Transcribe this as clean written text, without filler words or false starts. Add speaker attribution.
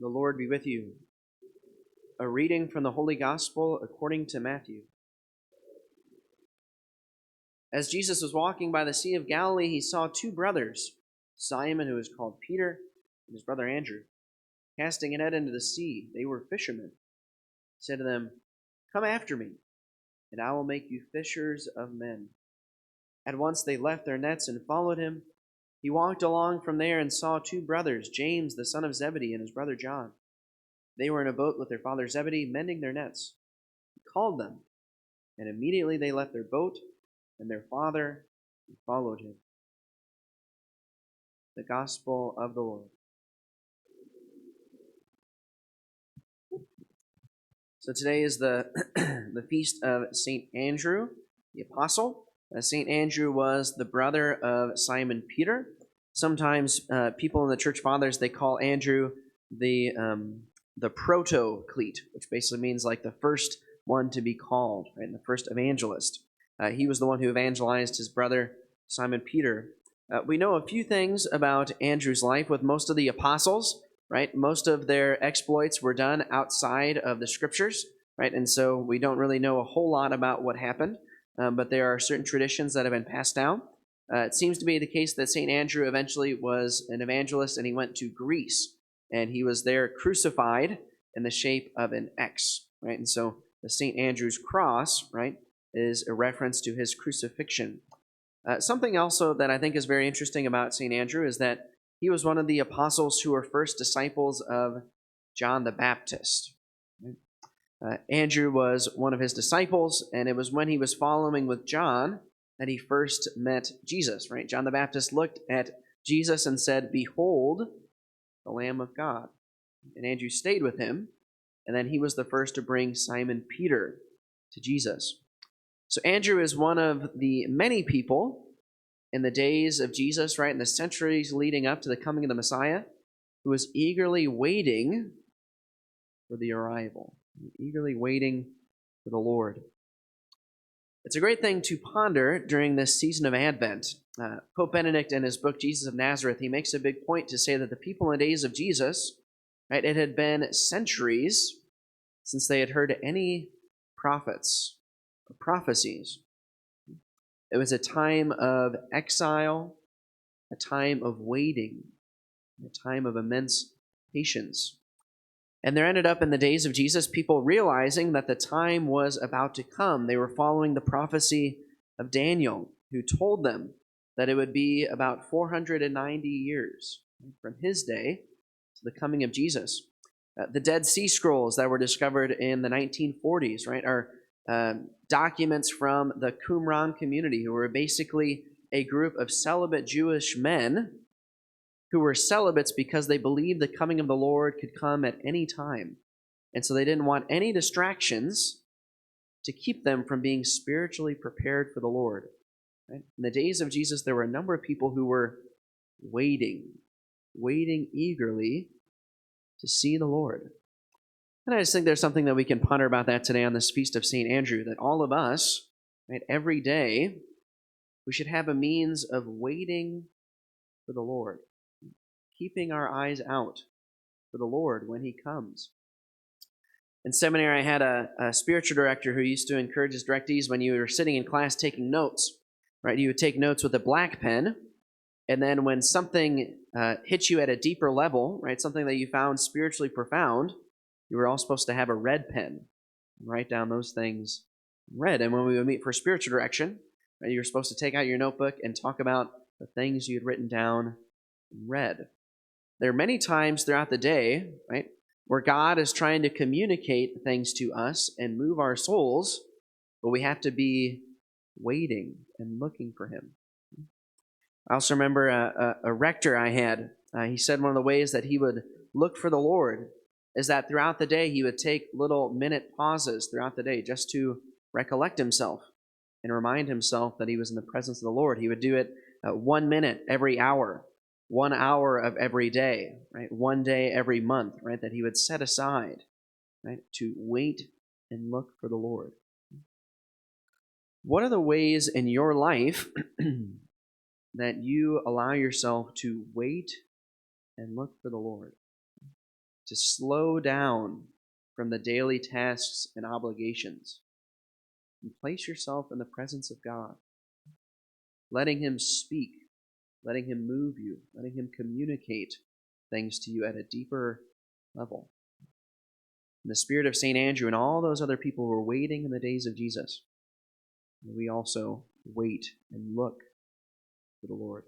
Speaker 1: The Lord be with you. A reading from the Holy Gospel according to Matthew. As Jesus was walking by the Sea of Galilee, he saw two brothers, Simon, who is called Peter, and his brother Andrew, casting a net into the sea. They were fishermen. He said to them, "Come after me, and I will make you fishers of men." At once they left their nets and followed him. He walked along from there and saw two brothers, James, the son of Zebedee, and his brother John. They were in a boat with their father Zebedee, mending their nets. He called them, and immediately they left their boat and their father and followed him. The Gospel of the Lord. So today is the feast of St. Andrew, the Apostle. St. Andrew was the brother of Simon Peter. Sometimes people in the Church Fathers, they call Andrew the proto-cleat, which basically means like the first one to be called, right? And the first evangelist. He was the one who evangelized his brother Simon Peter. We know a few things about Andrew's life. With most of the apostles, right? Most of their exploits were done outside of the scriptures, right? And so we don't really know a whole lot about what happened, but there are certain traditions that have been passed down. It seems to be the case that St. Andrew eventually was an evangelist, and he went to Greece, and he was there crucified in the shape of an X, right? And so the St. Andrew's cross, right, is a reference to his crucifixion. Something also that I think is very interesting about St. Andrew is that he was one of the apostles who were first disciples of John the Baptist. Andrew was one of his disciples, and it was when he was following with John that he first met Jesus, right? John the Baptist looked at Jesus and said, "Behold, the Lamb of God." And Andrew stayed with him, and then he was the first to bring Simon Peter to Jesus. So Andrew is one of the many people in the days of Jesus, right, in the centuries leading up to the coming of the Messiah, who was eagerly waiting for the arrival, eagerly waiting for the Lord. It's a great thing to ponder during this season of Advent. Pope Benedict, in his book, Jesus of Nazareth, he makes a big point to say that the people in the days of Jesus, right, it had been centuries since they had heard any prophets or prophecies. It was a time of exile, a time of waiting, a time of immense patience. And there ended up in the days of Jesus people realizing that the time was about to come. They were following the prophecy of Daniel, who told them that it would be about 490 years from his day to the coming of Jesus. The Dead Sea Scrolls that were discovered in the 1940s, right, are documents from the Qumran community, who were basically a group of celibate Jewish men who were celibates because they believed the coming of the Lord could come at any time. And so they didn't want any distractions to keep them from being spiritually prepared for the Lord. Right? In the days of Jesus, there were a number of people who were waiting eagerly to see the Lord. And I just think there's something that we can ponder about that today on this feast of St. Andrew, that all of us, right, every day, we should have a means of waiting for the Lord, keeping our eyes out for the Lord when he comes. In seminary, I had a spiritual director who used to encourage his directees when you were sitting in class taking notes, right? You would take notes with a black pen, and then when something hit you at a deeper level, right, something that you found spiritually profound, you were all supposed to have a red pen and write down those things in red. And when we would meet for spiritual direction, right, you were supposed to take out your notebook and talk about the things you had written down in red. There are many times throughout the day, right, where God is trying to communicate things to us and move our souls, but we have to be waiting and looking for him. I also remember a rector I had. He said one of the ways that he would look for the Lord is that throughout the day he would take little minute pauses throughout the day just to recollect himself and remind himself that he was in the presence of the Lord. He would do it 1 minute every hour, 1 hour of every day, right? 1 day every month, right? That he would set aside, right, to wait and look for the Lord. What are the ways in your life that you allow yourself to wait and look for the Lord? to slow down from the daily tasks and obligations and place yourself in the presence of God, letting Him speak, letting Him move you, letting Him communicate things to you at a deeper level. In the spirit of St. Andrew and all those other people who were waiting in the days of Jesus, we also wait and look for the Lord.